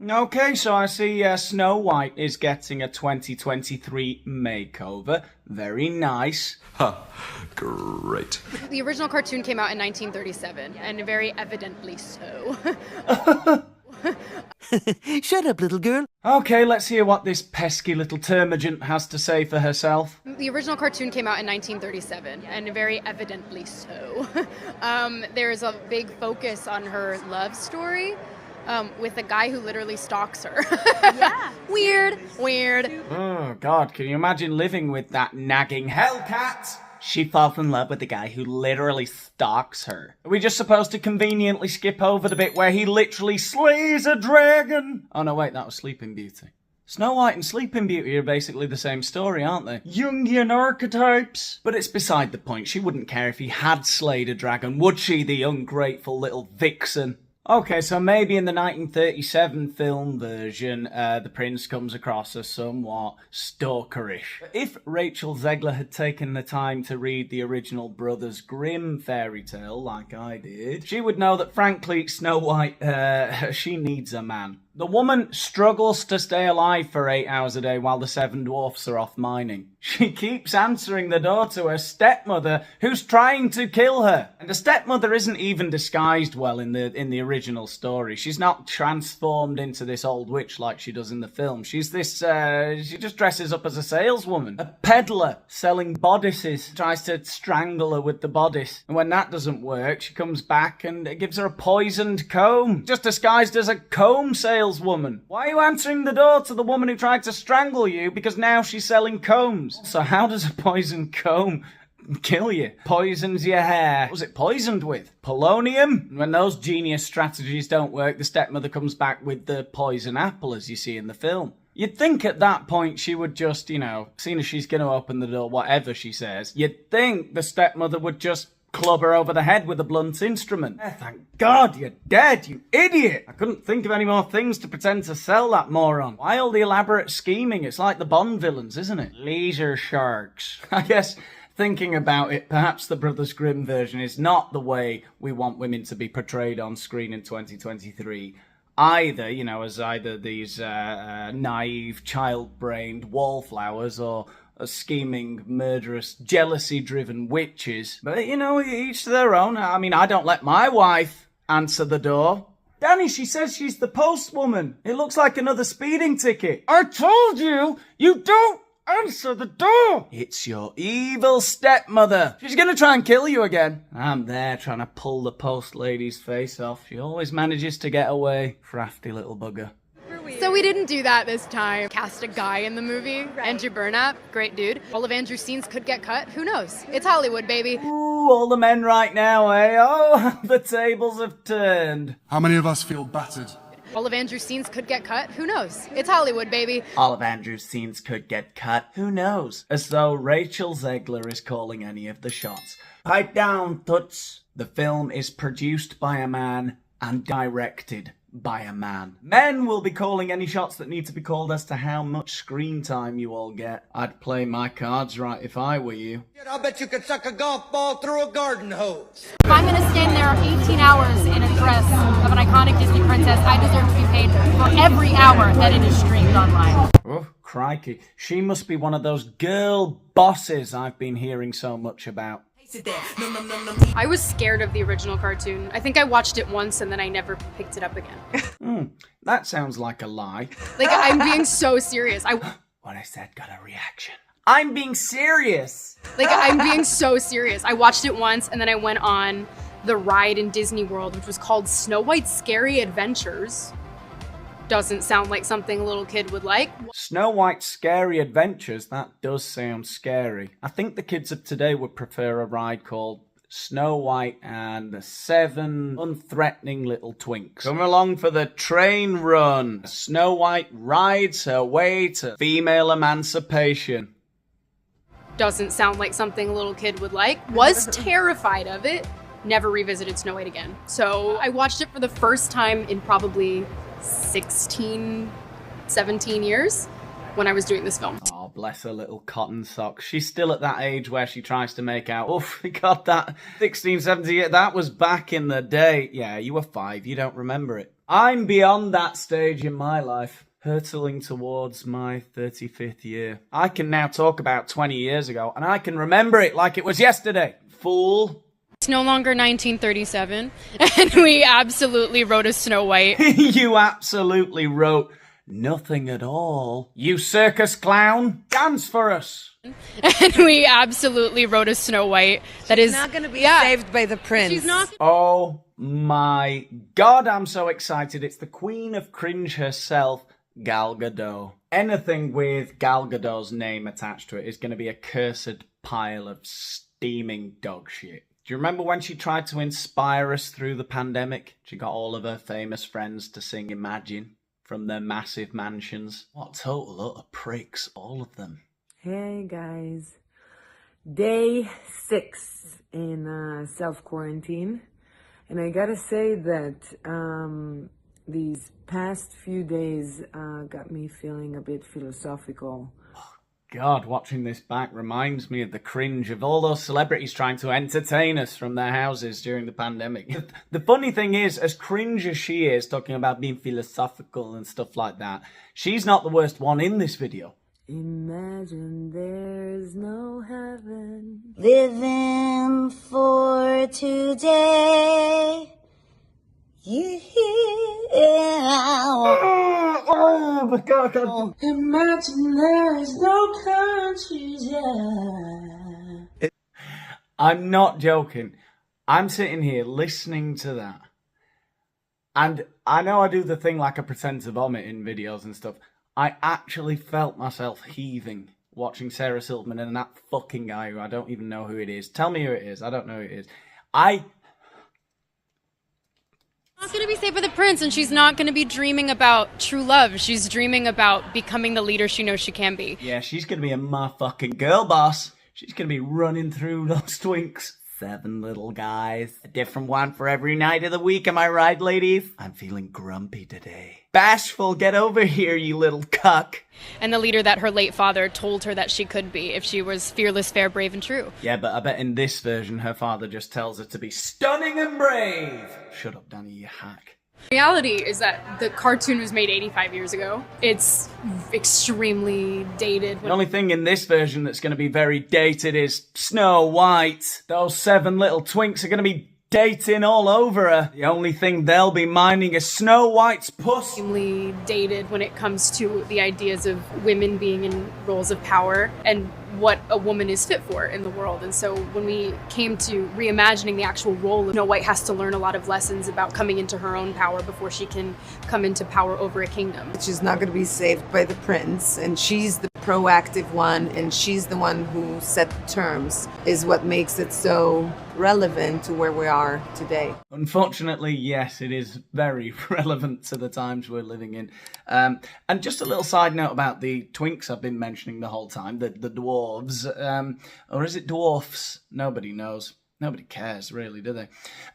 Okay, so I see Snow White is getting a 2023 makeover. Very nice. Ha, great. The original cartoon came out in 1937, and very evidently so. Shut up, little girl. Okay, let's hear what this pesky little termagant has to say for herself. The original cartoon came out in 1937, and very evidently so. There's a big focus on her love story. With a guy who literally stalks her. Yeah. Weird. Oh, God, can you imagine living with that nagging hellcat? She falls in love with the guy who literally stalks her. Are we just supposed to conveniently skip over the bit where he literally slays a dragon? Oh, no, wait, that was Sleeping Beauty. Snow White and Sleeping Beauty are basically the same story, aren't they? Jungian archetypes. But it's beside the point. She wouldn't care if he had slayed a dragon, would she, the ungrateful little vixen? Okay, so maybe in the 1937 film version, the prince comes across as somewhat stalkerish. If Rachel Zegler had taken the time to read the original Brothers Grimm fairy tale, like I did, she would know that, frankly, Snow White, she needs a man. The woman struggles to stay alive for 8 hours a day while the 7 dwarfs are off mining. She keeps answering the door to her stepmother, who's trying to kill her. And the stepmother isn't even disguised well in the original story. She's not transformed into this old witch like she does in the film. She's this, she just dresses up as a saleswoman. A peddler selling bodices. Tries to strangle her with the bodice. And when that doesn't work, she comes back and gives her a poisoned comb. Just disguised as a comb saleswoman. Why are you answering the door to the woman who tried to strangle you? Because now she's selling combs. So how does a poisoned comb kill you? Poisons your hair. What was it poisoned with? Polonium? When those genius strategies don't work, the stepmother comes back with the poison apple, as you see in the film. You'd think at that point she would just, seeing as she's going to open the door, whatever she says, you'd think the stepmother would just club her over the head with a blunt instrument. Thank God you're dead, you idiot! I couldn't think of any more things to pretend to sell that moron. Why all the elaborate scheming? It's like the Bond villains, isn't it? Laser sharks. I guess, thinking about it, perhaps the Brothers Grimm version is not the way we want women to be portrayed on screen in 2023. Either, as either these naive, child-brained wallflowers or scheming, murderous, jealousy-driven witches. But, each to their own. I mean, I don't let my wife answer the door. Danny, she says she's the postwoman. It looks like another speeding ticket. I told you, you don't answer the door. It's your evil stepmother. She's gonna try and kill you again. I'm there trying to pull the post lady's face off. She always manages to get away. Crafty little bugger. So we didn't do that this time. Cast a guy in the movie. Right. Andrew Burnap, great dude. All of Andrew's scenes could get cut. Who knows? It's Hollywood, baby. Ooh, all the men right now, eh? Oh, the tables have turned. How many of us feel battered? All of Andrew's scenes could get cut. Who knows? It's Hollywood, baby. All of Andrew's scenes could get cut. Who knows? As though Rachel Zegler is calling any of the shots. Pipe down, toots. The film is produced by a man and directed by a man. Men will be calling any shots that need to be called as to how much screen time you all get. I'd play my cards right if I were you. I'll bet you could suck a golf ball through a garden hose. If I'm gonna stand there 18 hours in a dress of an iconic Disney princess, I deserve to be paid for every hour that it is streamed online. Oh, crikey. She must be one of those girl bosses I've been hearing so much about. I was scared of the original cartoon. I think I watched it once and then I never picked it up again. That sounds like a lie. Like, I'm being so serious. What I said got a reaction. I'm being serious. I'm being so serious. I watched it once and then I went on the ride in Disney World, which was called Snow White's Scary Adventures. Doesn't sound like something a little kid would like. Snow White's Scary Adventures, that does sound scary. I think the kids of today would prefer a ride called Snow White and the 7 Unthreatening Little Twinks. Come along for the train run. Snow White rides her way to female emancipation. Doesn't sound like something a little kid would like. Was terrified of it. Never revisited Snow White again. So I watched it for the first time in probably 16, 17 years when I was doing this film. Oh, bless her little cotton socks. She's still at that age where she tries to make out, oh, God, that 16, 17, that was back in the day. Yeah, you were 5, you don't remember it. I'm beyond that stage in my life, hurtling towards my 35th year. I can now talk about 20 years ago, and I can remember it like it was yesterday. Fool. It's no longer 1937, and we absolutely wrote a Snow White. You absolutely wrote nothing at all. You circus clown, dance for us. And we absolutely wrote a Snow White that is not going to be saved by the prince. She's not. Oh my God, I'm so excited. It's the queen of cringe herself, Gal Gadot. Anything with Gal Gadot's name attached to it is going to be a cursed pile of steaming dog shit. Do you remember when she tried to inspire us through the pandemic? She got all of her famous friends to sing Imagine from their massive mansions. What a total lot of pricks, all of them. Hey guys, day 6 in self-quarantine, and I gotta say that these past few days got me feeling a bit philosophical. God, watching this back reminds me of the cringe of all those celebrities trying to entertain us from their houses during the pandemic. The funny thing is, as cringe as she is, talking about being philosophical and stuff like that, she's not the worst one in this video. Imagine there's no heaven. Living for today. Oh my God. Imagine there's no countries, yeah. I'm not joking. I'm sitting here listening to that. And I know I do the thing like I pretend to vomit in videos and stuff. I actually felt myself heaving watching Sarah Silverman and that fucking guy who I don't even know who it is. Tell me who it is. I don't know who it is. She's not going to be saved by the prince, and she's not going to be dreaming about true love. She's dreaming about becoming the leader she knows she can be. Yeah, she's going to be a motherfucking girl boss. She's going to be running through those twinks. 7 little guys. A different one for every night of the week, am I right, ladies? I'm feeling grumpy today. Bashful, get over here, you little cuck. And the leader that her late father told her that she could be if she was fearless, fair, brave, and true. Yeah, but I bet in this version her father just tells her to be stunning and brave. Shut up, Danny, you hack. Reality is that the cartoon was made 85 years ago. It's extremely dated. The only thing in this version that's going to be very dated is Snow White. Those 7 little twinks are going to be dating all over her. The only thing they'll be minding is Snow White's puss. Extremely dated when it comes to the ideas of women being in roles of power and what a woman is fit for in the world. And so when we came to reimagining the actual role of Snow White has to learn a lot of lessons about coming into her own power before she can come into power over a kingdom. She's not going to be saved by the prince, and she's the proactive one, and she's the one who set the terms, is what makes it so relevant to where we are today. Unfortunately, yes, it is very relevant to the times we're living in. And just a little side note about the twinks I've been mentioning the whole time, the dwarves, or is it dwarfs? Nobody knows. Nobody cares, really, do they?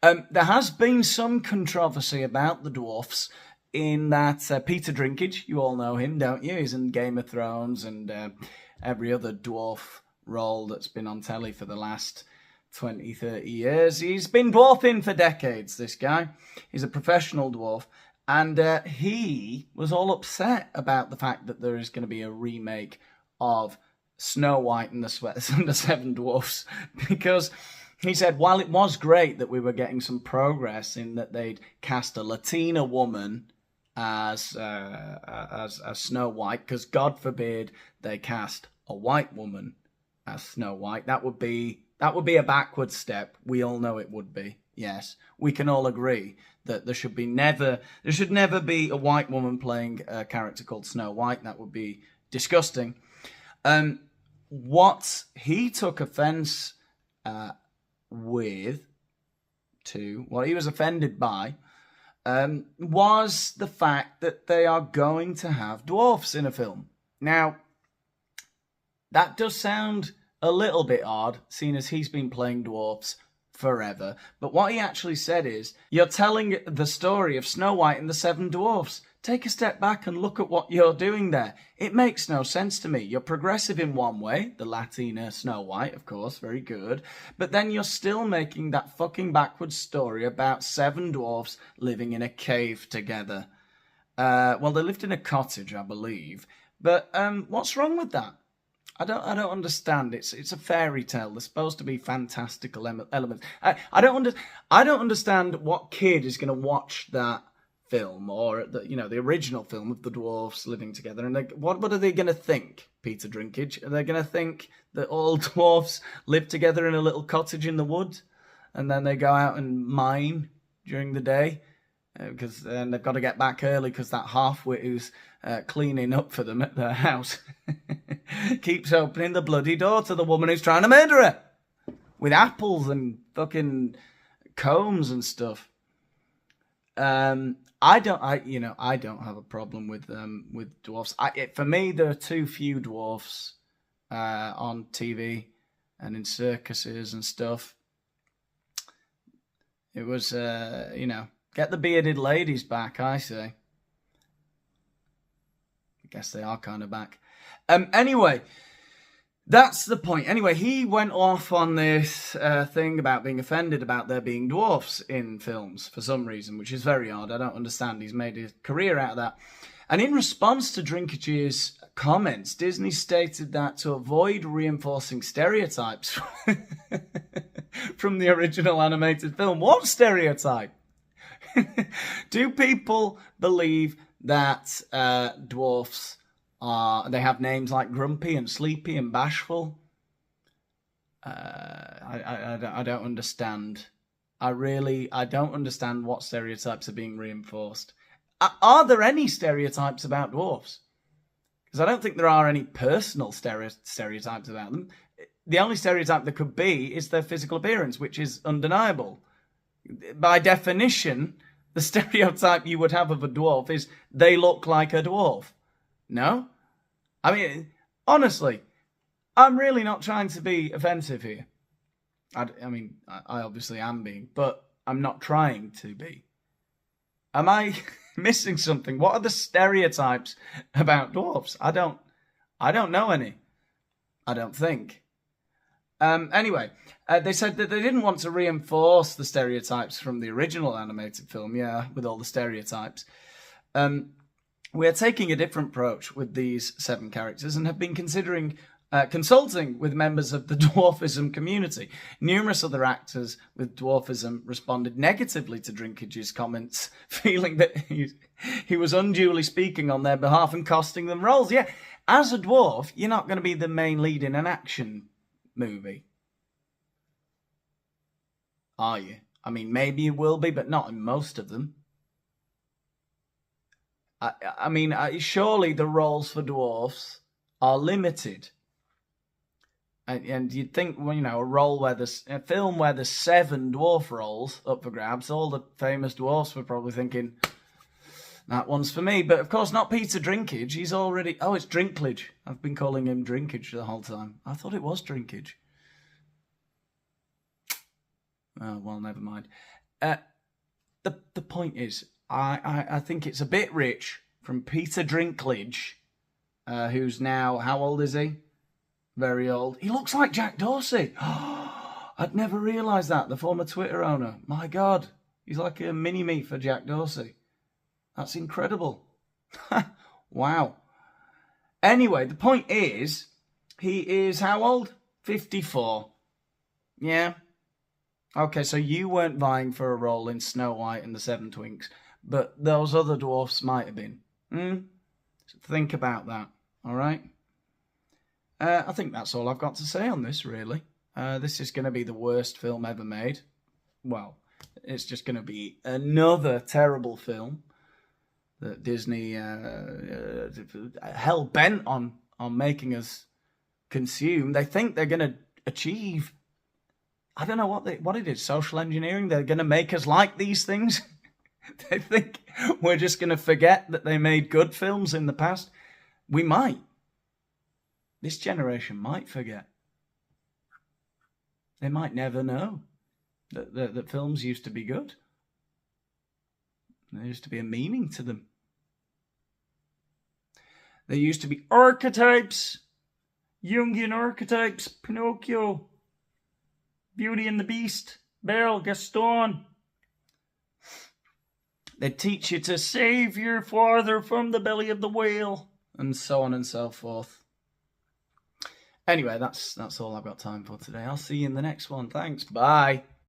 There has been some controversy about the dwarfs in that Peter Dinklage, you all know him, don't you? He's in Game of Thrones and every other dwarf role that's been on telly for the last 20, 30 years. He's been dwarfing for decades, this guy. He's a professional dwarf. And he was all upset about the fact that there is going to be a remake of Snow White and the 7 Dwarfs. Because he said, while it was great that we were getting some progress in that they'd cast a Latina woman as Snow White, because God forbid they cast a white woman as Snow White. That would be a backward step. We all know it would be. Yes, we can all agree that there should never be a white woman playing a character called Snow White. That would be disgusting. What he took offense what he was offended by, was the fact that they are going to have dwarfs in a film. Now, that does sound a little bit odd, seeing as he's been playing dwarfs forever. But what he actually said is, you're telling the story of Snow White and the 7 Dwarfs. take a step back and look at what you're doing there. It makes no sense to me. You're progressive in one way, the Latina Snow White, of course, very good. But then you're still making that fucking backwards story about 7 dwarfs living in a cave together. Well, they lived in a cottage, I believe. But what's wrong with that? I don't understand. It's a fairy tale. There's supposed to be fantastical elements. I don't understand what kid is going to watch that film, or the original film of the dwarfs living together, and what are they going to think? Peter Dinklage, are they going to think that all dwarfs live together in a little cottage in the woods, and then they go out and mine during the day, because then they've got to get back early because that half-wit who's cleaning up for them at their house keeps opening the bloody door to the woman who's trying to murder her with apples and fucking combs and stuff. I don't have a problem with dwarfs. For me, there are too few dwarfs on TV and in circuses and stuff. It was, get the bearded ladies back, I say. I guess they are kind of back. Anyway, that's the point. Anyway, he went off on this thing about being offended about there being dwarfs in films for some reason, which is very odd. I don't understand. He's made a career out of that. And in response to Dinklage's comments, Disney stated that to avoid reinforcing stereotypes from the original animated film. What stereotype? Do people believe that dwarfs they have names like Grumpy and Sleepy and Bashful? I don't understand. I don't understand what stereotypes are being reinforced. Are there any stereotypes about dwarfs? Because I don't think there are any personal stereotypes about them. The only stereotype there could be is their physical appearance, which is undeniable. By definition, the stereotype you would have of a dwarf is they look like a dwarf. No? I mean, honestly, I'm really not trying to be offensive here. I obviously am being, but I'm not trying to be. Am I missing something? What are the stereotypes about dwarfs? I don't know any. I don't think. Anyway, they said that they didn't want to reinforce the stereotypes from the original animated film, with all the stereotypes. We are taking a different approach with these 7 characters and have been considering consulting with members of the dwarfism community. Numerous other actors with dwarfism responded negatively to Dinklage's comments, feeling that he was unduly speaking on their behalf and costing them roles. Yeah, as a dwarf, you're not going to be the main lead in an action movie, are you? I mean, maybe you will be, but not in most of them. I mean, surely the roles for dwarfs are limited. And you'd think, a film where there's 7 dwarf roles up for grabs, all the famous dwarfs were probably thinking, that one's for me. But of course, not Peter Dinklage. He's already... Oh, it's Dinklage. I've been calling him Dinklage the whole time. I thought it was Dinklage. Oh, well, never mind. The point is, I think it's a bit rich from Peter Dinklage, who's now... How old is he? Very old. He looks like Jack Dorsey. I'd never realised that. The former Twitter owner. My God. He's like a mini-me for Jack Dorsey. That's incredible. Wow. Anyway, the point is, he is how old? 54. Yeah. Okay, so you weren't vying for a role in Snow White and the 7 Twinks, but those other dwarfs might have been. So think about that, all right? I think that's all I've got to say on this, really. This is going to be the worst film ever made. Well, it's just going to be another terrible film that Disney hell-bent on making us consume. They think they're going to achieve... I don't know what it is, social engineering. They're going to make us like these things. They think we're just going to forget that they made good films in the past. We might. This generation might forget. They might never know that films used to be good. There used to be a meaning to them. There used to be archetypes. Jungian archetypes. Pinocchio. Beauty and the Beast. Belle, Gaston. They teach you to save your father from the belly of the whale. And so on and so forth. Anyway, that's all I've got time for today. I'll see you in the next one. Thanks. Bye.